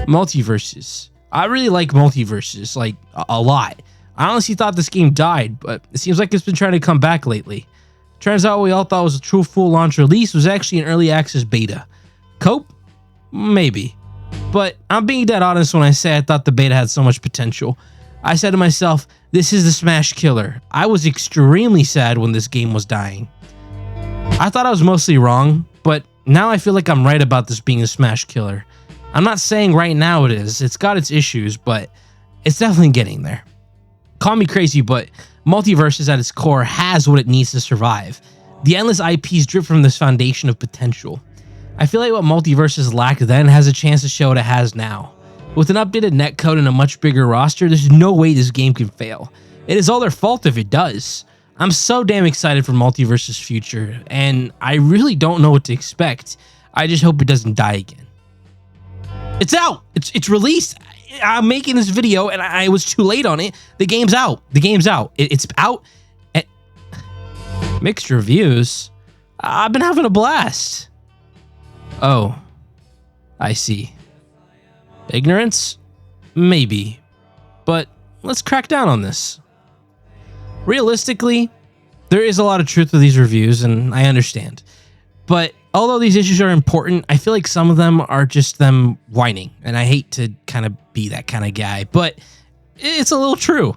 Multiversus. I really like Multiversus, like a lot. I honestly thought this game died, but it seems like it's been trying to come back lately. Turns out what we all thought was a true full launch release was actually an early access beta. Cope? Maybe. But I'm being dead honest when I say I thought the beta had so much potential. I said to myself, this is the smash killer. I was extremely sad when this game was dying. I thought I was mostly wrong, but now I feel like I'm right about this being a smash killer. I'm not saying right now it is. It's got its issues, but it's definitely getting there. Call me crazy, but Multiversus at its core has what it needs to survive. The endless IPs drip from this foundation of potential. I feel like what Multiversus lacked then has a chance to show what it has now. With an updated netcode and a much bigger roster, there's no way this game can fail. It is all their fault if it does. I'm so damn excited for Multiversus' future, and I really don't know what to expect. I just hope it doesn't die again. It's out! It's released! I'm making this video and I was too late on it. The game's out. It's out. Mixed reviews? I've been having a blast. Oh, I see. Ignorance? Maybe. But let's crack down on this. Realistically, there is a lot of truth to these reviews, and I understand. But although these issues are important, I feel like some of them are just them whining, and I hate to kind of be that kind of guy, but it's a little true.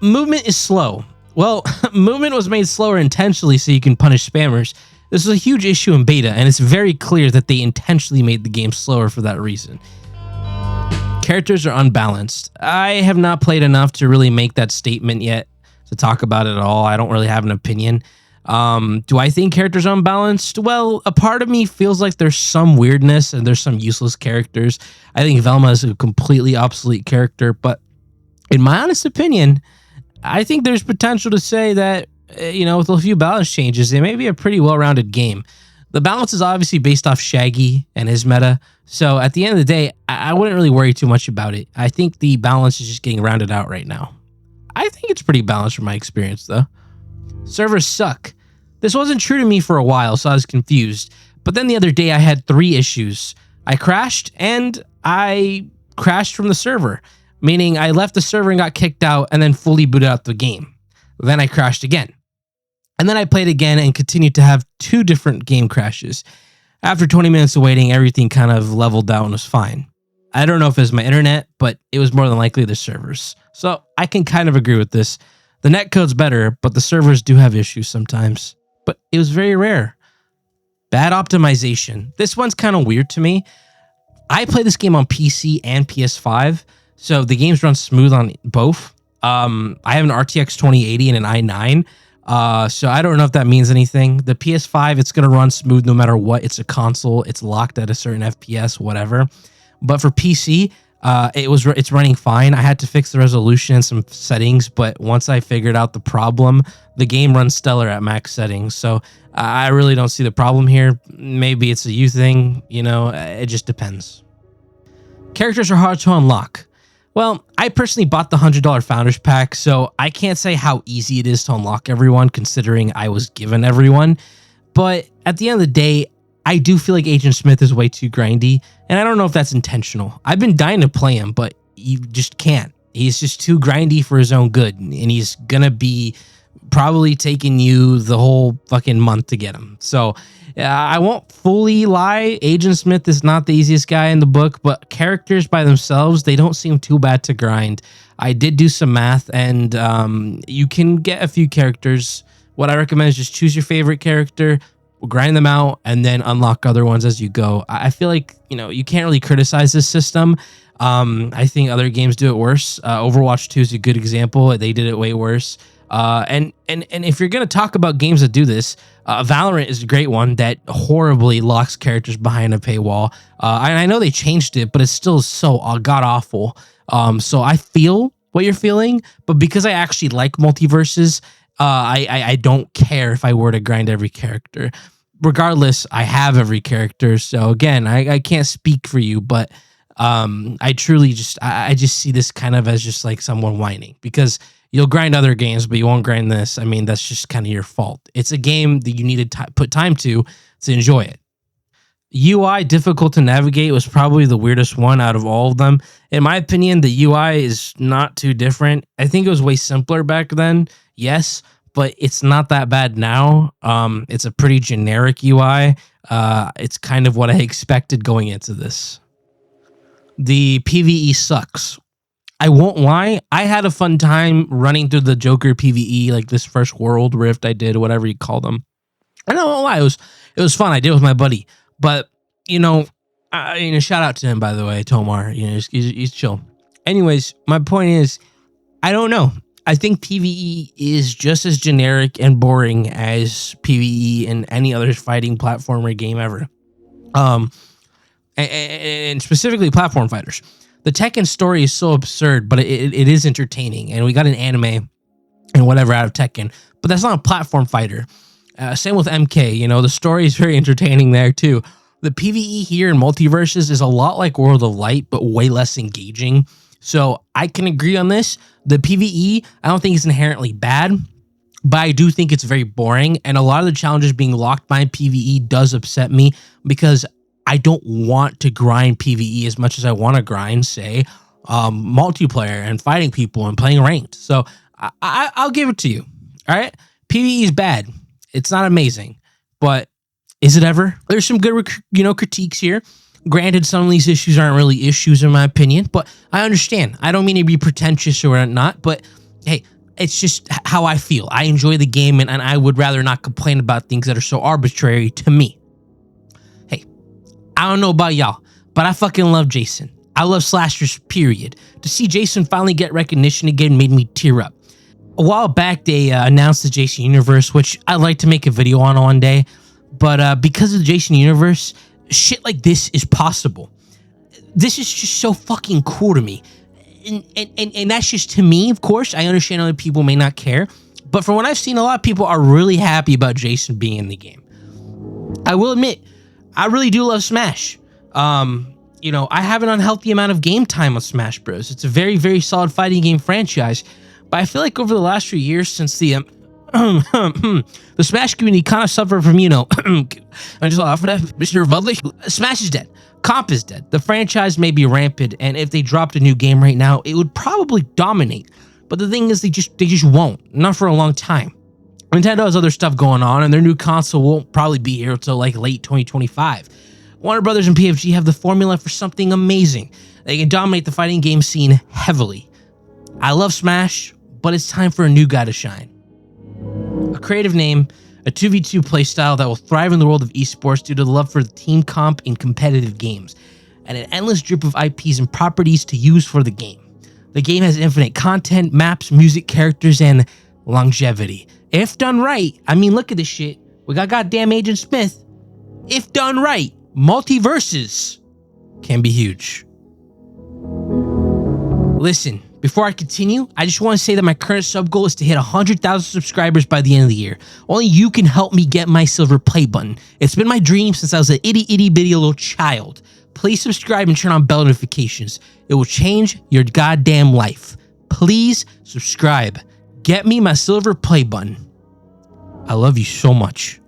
Movement is slow. Well, movement was made slower intentionally so you can punish spammers. This is a huge issue in beta, and it's very clear that they intentionally made the game slower for that reason. Characters are unbalanced. I have not played enough to really make that statement yet, to talk about it at all. I don't really have an opinion. Do I think characters are unbalanced? Well, a part of me feels like there's some weirdness and there's some useless characters. I think Velma is a completely obsolete character, but in my honest opinion, I think there's potential to say that, with a few balance changes, it may be a pretty well-rounded game. The balance is obviously based off Shaggy and his meta, so at the end of the day, I wouldn't really worry too much about it. I think the balance is just getting rounded out right now. I think it's pretty balanced from my experience, though. Servers suck. This wasn't true to me for a while, so I was confused. But then the other day, I had 3 issues. I crashed, and I crashed from the server, meaning I left the server and got kicked out and then fully booted out the game. Then I crashed again. And then I played again and continued to have 2 different game crashes. After 20 minutes of waiting, everything kind of leveled out and was fine. I don't know if it was my internet, but it was more than likely the servers. So I can kind of agree with this. The netcode's better, but the servers do have issues sometimes. But it was very rare. Bad optimization. This one's kind of weird to me. I play this game on PC and PS5, so the games run smooth on both. I have an RTX 2080 and an i9, so I don't know if that means anything. The PS5, it's going to run smooth no matter what. It's a console. It's locked at a certain FPS, whatever. But for PC, it's running fine. I had to fix the resolution and some settings, but once I figured out the problem, the game runs stellar at max settings. So I really don't see the problem here. Maybe it's a you thing, it just depends. Characters are hard to unlock. Well, I personally bought the $100 Founders Pack, so I can't say how easy it is to unlock everyone, considering I was given everyone. But at the end of the day, I do feel like Agent Smith is way too grindy, and I don't know if that's intentional. I've been dying to play him, but you just can't. He's just too grindy for his own good, and he's gonna be probably taking you the whole fucking month to get him. So I won't fully lie. Agent Smith is not the easiest guy in the book, but characters by themselves, they don't seem too bad to grind. I did do some math, and you can get a few characters. What I recommend is just choose your favorite character, grind them out, and then unlock other ones as you go. I feel like, you can't really criticize this system. I think other games do it worse. Overwatch 2 is a good example. They did it way worse. And if you're going to talk about games that do this, Valorant is a great one that horribly locks characters behind a paywall. And I know they changed it, but it's still so god-awful. So I feel what you're feeling, but because I actually like Multiversus, I don't care if I were to grind every character. Regardless, I have every character. So again, I can't speak for you, but I truly just see this kind of as just like someone whining, because you'll grind other games, but you won't grind this. I mean, that's just kind of your fault. It's a game that you need to put time to enjoy it. UI difficult to navigate was probably the weirdest one out of all of them. In my opinion, the UI is not too different. I think it was way simpler back then, yes, but it's not that bad now. It's a pretty generic UI. It's kind of what I expected going into this. The PvE sucks. I won't lie. I had a fun time running through the Joker PvE, like this first world rift I did, whatever you call them. I don't know why it was fun. I did it with my buddy, but shout out to him, by the way, Tomar. He's chill. Anyways, my point is, I don't know. I think PvE is just as generic and boring as PvE in any other fighting platformer game ever. And specifically platform fighters. The Tekken story is so absurd, but it is entertaining, and we got an anime and whatever out of Tekken, but that's not a platform fighter. Same with MK. The story is very entertaining there too. The PvE here in Multiversus is a lot like World of Light, but way less engaging. So I can agree on this. The PvE, I don't think it's inherently bad, but I do think it's very boring. And a lot of the challenges being locked by PvE does upset me because I don't want to grind PvE as much as I want to grind, say, multiplayer and fighting people and playing ranked. So I'll give it to you. All right. PvE is bad. It's not amazing, but is it ever? There's some good, critiques here. Granted, some of these issues aren't really issues in my opinion, but I understand. I don't mean to be pretentious or not, but hey, it's just how I feel. I enjoy the game, and I would rather not complain about things that are so arbitrary to me. Hey, I don't know about y'all, but I fucking love Jason. I love slashers, period. To see Jason finally get recognition again made me tear up. A while back, they announced the Jason universe, which I'd like to make a video on one day, but because of the Jason universe, shit like this is possible. This is just so fucking cool to me. And that's just to me, of course. I understand other people may not care, but from what I've seen, a lot of people are really happy about Jason being in the game. I will admit, I really do love Smash. I have an unhealthy amount of game time on Smash Bros. It's a very, very solid fighting game franchise, but I feel like over the last few years since the Smash community kind of suffered from, I just offered that, Mr. Budley. Smash is dead. Comp is dead. The franchise may be rampant, and if they dropped a new game right now, it would probably dominate. But the thing is, they just won't. Not for a long time. Nintendo has other stuff going on, and their new console won't probably be here until like late 2025. Warner Brothers and PFG have the formula for something amazing. They can dominate the fighting game scene heavily. I love Smash, but it's time for a new guy to shine. A creative name, a 2v2 playstyle that will thrive in the world of esports due to the love for the team comp in competitive games, and an endless drip of IPs and properties to use for the game. The game has infinite content, maps, music, characters, and longevity. If done right, look at this shit. We got goddamn Agent Smith. If done right, Multiversus can be huge. Listen, before I continue, I just want to say that my current sub goal is to hit 100,000 subscribers by the end of the year. Only you can help me get my silver play button. It's been my dream since I was an itty bitty little child. Please subscribe and turn on bell notifications. It will change your goddamn life. Please subscribe. Get me my silver play button. I love you so much.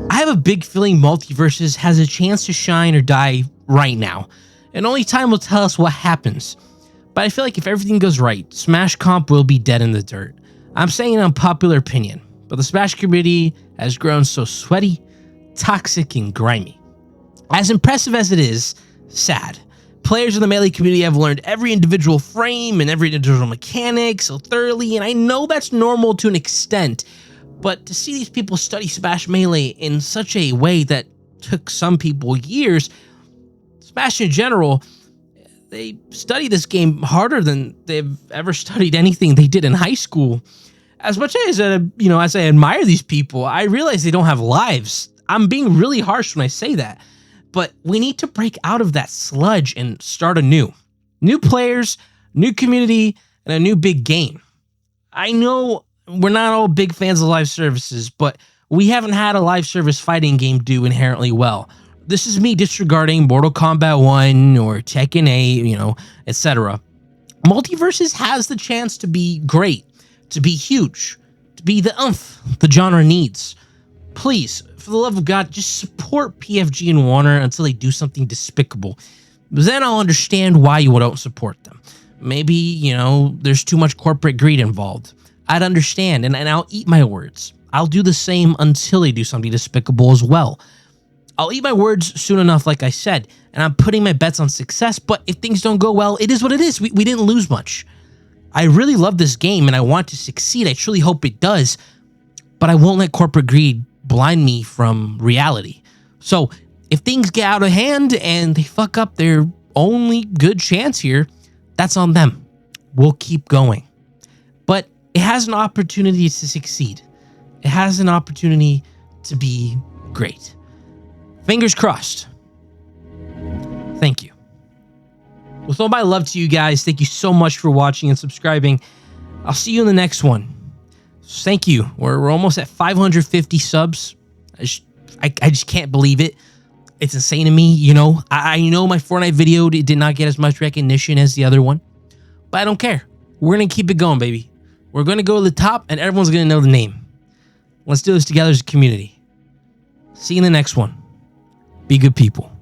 I have a big feeling Multiversus has a chance to shine or die right now, and only time will tell us what happens. But I feel like if everything goes right, Smash comp will be dead in the dirt. I'm saying an unpopular opinion, but the Smash community has grown so sweaty, toxic, and grimy. As impressive as it is, sad. Players in the Melee community have learned every individual frame and every individual mechanic so thoroughly, and I know that's normal to an extent, but to see these people study Smash Melee in such a way that took some people years, Smash in general, they study this game harder than they've ever studied anything they did in high school. As much as as I admire these people, I realize they don't have lives. I'm being really harsh when I say that, but we need to break out of that sludge and start anew. New players, new community, and a new big game. I know we're not all big fans of live services, but we haven't had a live service fighting game do inherently well. This is me disregarding Mortal Kombat 1 or Tekken 8, etc. Multiversus has the chance to be great, to be huge, to be the oomph the genre needs. please, for the love of God, just support PFG and Warner until they do something despicable. But then I'll understand why you don't support them. Maybe, you know, there's too much corporate greed involved. I'd understand, and I'll eat my words. I'll do the same until they do something despicable as well. I'll eat my words soon enough, like I said, and I'm putting my bets on success, but if things don't go well, it is what it is. We didn't lose much. I really love this game, and I want to succeed. I truly hope it does, but I won't let corporate greed blind me from reality. So if things get out of hand and they fuck up their only good chance here, that's on them. We'll keep going. But it has an opportunity to succeed. It has an opportunity to be great. Fingers crossed. Thank you. With all my love to you guys, thank you so much for watching and subscribing. I'll see you in the next one. Thank you. We're almost at 550 subs. I just can't believe it. It's insane to me, you know. I know my Fortnite video did not get as much recognition as the other one, but I don't care. We're going to keep it going, baby. We're going to go to the top, and everyone's going to know the name. Let's do this together as a community. See you in the next one. Be good people.